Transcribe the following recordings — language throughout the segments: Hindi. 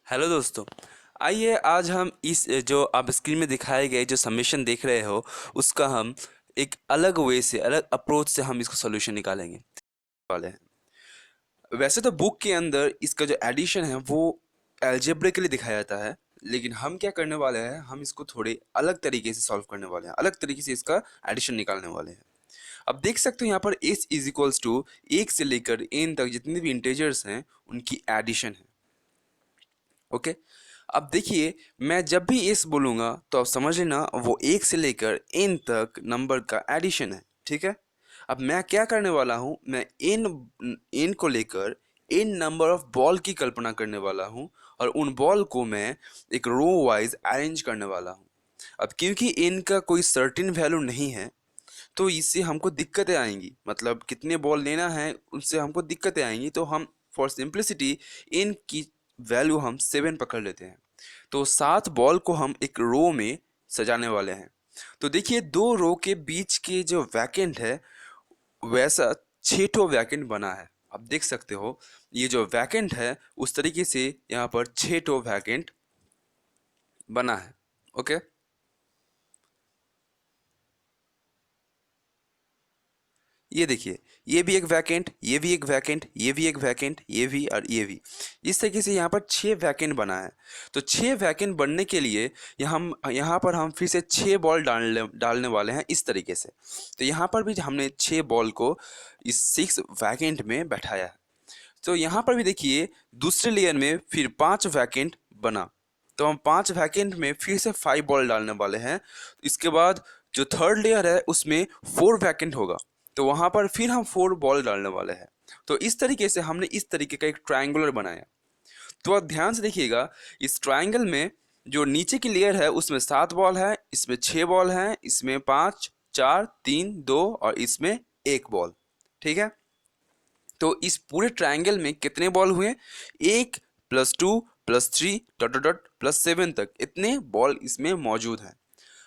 हेलो दोस्तों। आइए आज हम इस जो आप स्क्रीन में दिखाए गए जो सबमिशन देख रहे हो उसका हम एक अलग वे से अलग अप्रोच से हम इसको सॉल्यूशन निकालेंगे वाले हैं। वैसे तो बुक के अंदर इसका जो एडिशन है वो अलजेब्रिकली दिखाया जाता है, लेकिन हम क्या करने वाले हैं, हम इसको थोड़े अलग तरीके से सॉल्व करने वाले हैं, अलग तरीके से इसका एडिशन निकालने वाले हैं। अब देख सकते हो यहाँ पर s इज इक्वल्स टू 1 से लेकर n तक जितने भी इंटेजर्स हैं उनकी एडिशन है। ओके। अब देखिए, मैं जब भी एस बोलूँगा तो आप समझ लेना वो 1 से लेकर n तक नंबर का एडिशन है। ठीक है। अब मैं क्या करने वाला हूँ, मैं n को लेकर n नंबर ऑफ बॉल की कल्पना करने वाला हूँ और उन बॉल को मैं एक रो वाइज अरेंज करने वाला हूँ। अब क्योंकि n का कोई सर्टेन वैल्यू नहीं है तो इससे हमको दिक्कतें आएंगी, मतलब कितने बॉल लेना है उनसे हमको दिक्कतें आएंगी। तो हम फॉर सिंप्लिसिटी इन की वैल्यू हम 7 पकड़ लेते हैं। तो 7 बॉल को हम एक रो में सजाने वाले हैं। तो देखिए, दो रो के बीच के जो वैकेंट है वैसा 6 ठो वैकेंट बना है। आप देख सकते हो ये जो वैकेंट है उस तरीके से यहाँ पर 6 ठो वैकेंट बना है। ओके। ये देखिए, ये भी एक वैकेंट, ये भी एक वैकेंट, ये भी एक वैकेंट, ये भी और ये भी। इस तरीके से यहाँ पर 6 वैकेंट बना है। तो 6 वैकेंट बनने के लिए यहाँ पर हम फिर से 6 बॉल डालने वाले हैं इस तरीके से। तो यहाँ पर भी हमने 6 बॉल को इस 6 वैकेंट में बैठाया है। तो यहाँ पर भी देखिए, दूसरे लेयर में फिर 5 वैकेंट बना। तो हम 5 वैकेंट में फिर से 5 बॉल डालने वाले हैं। इसके बाद जो थर्ड लेयर है उसमें 4 वैकेंट होगा, तो वहाँ पर फिर हम 4 बॉल डालने वाले हैं। तो इस तरीके से हमने इस तरीके का एक ट्रायंगुलर बनाया। तो आप ध्यान से देखिएगा, इस ट्रायंगल में जो नीचे की लेयर है उसमें 7 बॉल है, इसमें 6 बॉल हैं, इसमें 5, 4, 3, 2 और इसमें 1 बॉल। ठीक है। तो इस पूरे ट्रायंगल में कितने बॉल हुए? 1 plus 2 plus 3 dot dot dot plus 7 तक इतने बॉल इसमें मौजूद हैं।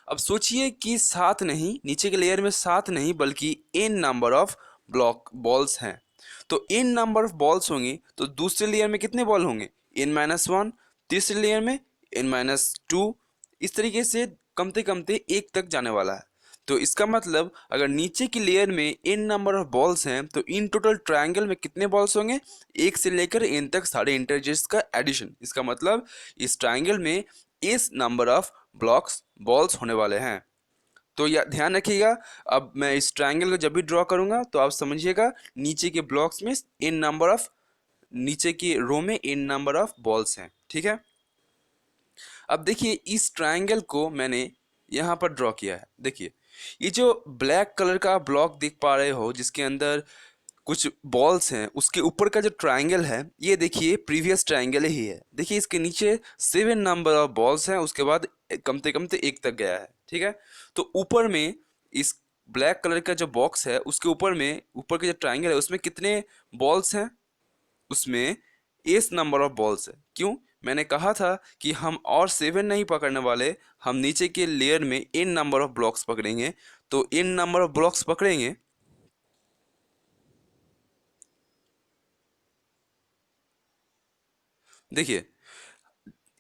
अब सोचिए कि 7 नहीं, नीचे के लेयर में 7 नहीं बल्कि n number of block balls हैं। तो n नंबर ऑफ बॉल्स होंगे तो दूसरे लेयर में कितने बॉल होंगे? n-1। तीसरे लेयर में n-2। इस तरीके से कमते कमते 1 तक जाने वाला है। तो इसका मतलब अगर नीचे की लेयर में n नंबर ऑफ बॉल्स हैं तो इन टोटल ट्रायंगल में कितने बॉल्स होंगे? 1 से लेकर n तक सारे इंटरजेस का एडिशन। इसका मतलब इस ट्रायंगल में इस नंबर ऑफ ब्लॉक्स बॉल्स होने वाले हैं। तो यह ध्यान रखिएगा, अब मैं इस ट्रायंगल को जब भी ड्रॉ करूंगा तो आप समझिएगा नीचे के ब्लॉक्स में n नंबर ऑफ, नीचे की रो में n नंबर ऑफ बॉल्स हैं। ठीक है। अब देखिए, इस ट्रायंगल को मैंने यहाँ पर ड्रॉ किया है। देखिए, ये जो ब्लैक कलर का ब्लॉक देख पा रहे हो जिसके अंदर कुछ बॉल्स हैं, उसके ऊपर का जो ट्रायंगल है ये देखिए प्रीवियस ट्रायंगल ही है। देखिए इसके नीचे 7 नंबर ऑफ बॉल्स हैं, उसके बाद कमते कमते 1 तक गया है। ठीक है। तो ऊपर में इस ब्लैक कलर का जो बॉक्स है उसके ऊपर में, ऊपर का जो ट्रायंगल है उसमें कितने बॉल्स हैं? उसमें एस नंबर ऑफ बॉल्स है। क्यों? मैंने कहा था कि हम और 7 नहीं पकड़ने वाले, हम नीचे के लेयर में n नंबर ऑफ ब्लॉक्स पकड़ेंगे। तो n नंबर ऑफ ब्लॉक्स पकड़ेंगे। देखिए,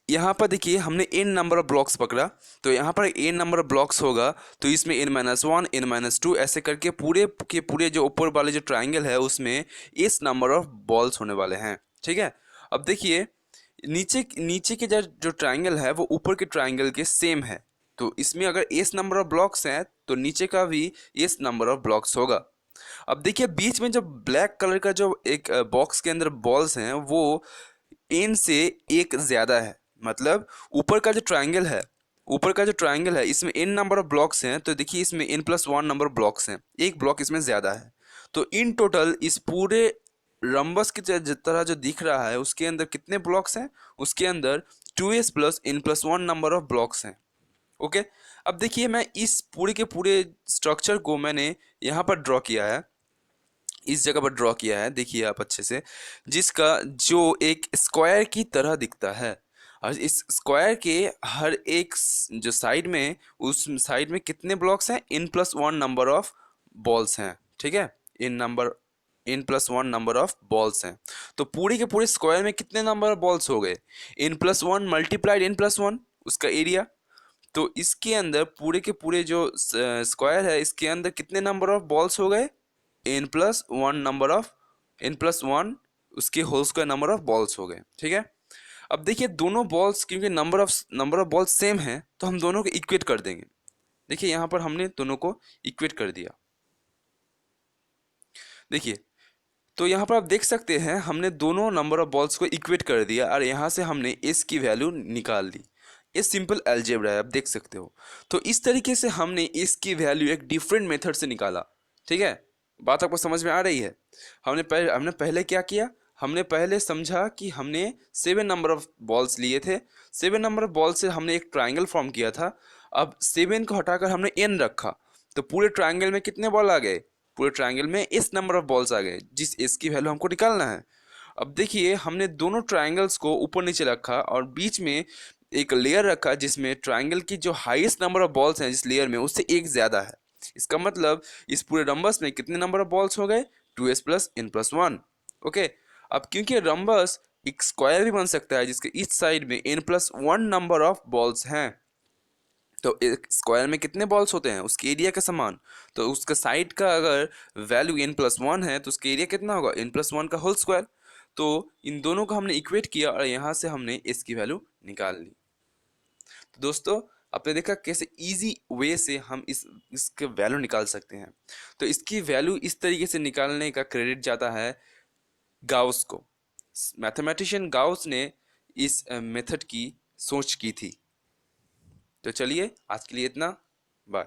यहाँ पर देखिए हमने n नंबर ऑफ ब्लॉक्स पकड़ा, तो यहाँ पर n नंबर ऑफ ब्लॉक्स होगा तो इसमें n-1 n-2 ऐसे करके पूरे के पूरे जो ऊपर वाले जो ट्रायंगल है उसमें इस नंबर ऑफ बॉल्स होने वाले हैं। ठीक है। अब देखिए, नीचे नीचे के जो जो ट्रायंगल है वो ऊपर के ट्रायंगल के सेम है। तो इसमें अगर एस नंबर ऑफ ब्लॉक्स हैं तो नीचे का भी एस नंबर ऑफ ब्लॉक्स होगा। अब देखिए, बीच में जो ब्लैक कलर का जो एक बॉक्स के अंदर बॉल्स हैं वो एन से एक ज़्यादा है। मतलब ऊपर का जो ट्रायंगल है, ऊपर का जो ट्रायंगल है इसमें एन नंबर ऑफ ब्लॉक्स हैं, तो देखिए इसमें n+1 नंबर ब्लॉक्स हैं, एक ब्लॉक इसमें ज़्यादा है। तो इन टोटल इस पूरे रंबस की जिस तरह जो दिख रहा है उसके अंदर कितने ब्लॉक्स हैं? उसके अंदर 2s plus n+1 number of blocks हैं। ओके। अब देखिए, मैं इस पूरे के पूरे स्ट्रक्चर को मैंने यहाँ पर ड्रॉ किया है, इस जगह पर ड्रॉ किया है, देखिए आप अच्छे से, जिसका जो एक स्क्वायर की तरह दिखता है। और इस स्क्वायर के हर एक जो साइड में, उस साइड में कितने ब्लॉक्स हैं? n+1 नंबर ऑफ बॉल्स हैं। ठीक है। इन number n plus one number of balls हैं। तो पूरे के पूरे स्क्वायर में कितने नंबर ऑफ बॉल्स हो गए? n plus one multiplied n plus one, उसका एरिया। तो इसके अंदर पूरे के पूरे जो स्क्वायर है, इसके अंदर कितने नंबर ऑफ बॉल्स हो गए? n plus one number of n plus one, उसके whole square number of balls हो गए। ठीक है। अब देखिए दोनों बॉल्स, क्योंकि नंबर ऑफ बॉल्स सेम है, तो हम दोनों को इक्वेट कर देंगे। देखिए यहाँ पर हमने दोनों को इक्वेट कर दिया। देखिए, तो यहाँ पर आप देख सकते हैं हमने दोनों नंबर ऑफ बॉल्स को इक्वेट कर दिया और यहाँ से हमने एस की वैल्यू निकाल दी। ये सिंपल अलजेब्रा है, आप देख सकते हो। तो इस तरीके से हमने एस की वैल्यू एक डिफरेंट मेथड से निकाला। ठीक है, बात आपको समझ में आ रही है? हमने पहले क्या किया? हमने पहले समझा कि हमने 7 नंबर ऑफ बॉल्स लिए थे। 7 नंबर ऑफ बॉल से हमने एक ट्राइंगल फॉर्म किया था। अब 7 को हटाकर हमने एन रखा, तो पूरे ट्राइंगल में कितने बॉल आ गए? पूरे ट्राइंगल में इस नंबर ऑफ बॉल्स आ गए, जिस एस की वैल्यू हमको निकालना है। अब देखिए हमने दोनों ट्राइंगल्स को ऊपर नीचे रखा और बीच में एक लेयर रखा, जिसमें ट्राइंगल की जो हाईएस्ट नंबर ऑफ बॉल्स हैं जिस लेयर में, उससे एक ज़्यादा है। इसका मतलब इस पूरे रम्बस में कितने नंबर ऑफ बॉल्स हो गए? 2s plus n plus one. Okay. अब क्योंकि रम्बस एक स्क्वायर भी बन सकता है जिसके इस साइड में n plus one number of balls हैं, तो एक स्क्वायर में कितने बॉल्स होते हैं? उसके एरिया के समान। तो उसका साइड का अगर वैल्यू n प्लस वन है, तो उसका एरिया कितना होगा? n प्लस वन का होल स्क्वायर। तो इन दोनों को हमने इक्वेट किया और यहाँ से हमने इसकी वैल्यू निकाल ली। तो दोस्तों, आपने देखा कैसे इजी वे से हम इसके वैल्यू निकाल सकते हैं। तो इसकी वैल्यू इस तरीके से निकालने का क्रेडिट जाता है गाउस को। मैथमेटिशियन गाउस ने इस मेथड की सोच की थी। तो चलिए आज के लिए इतना। बाय।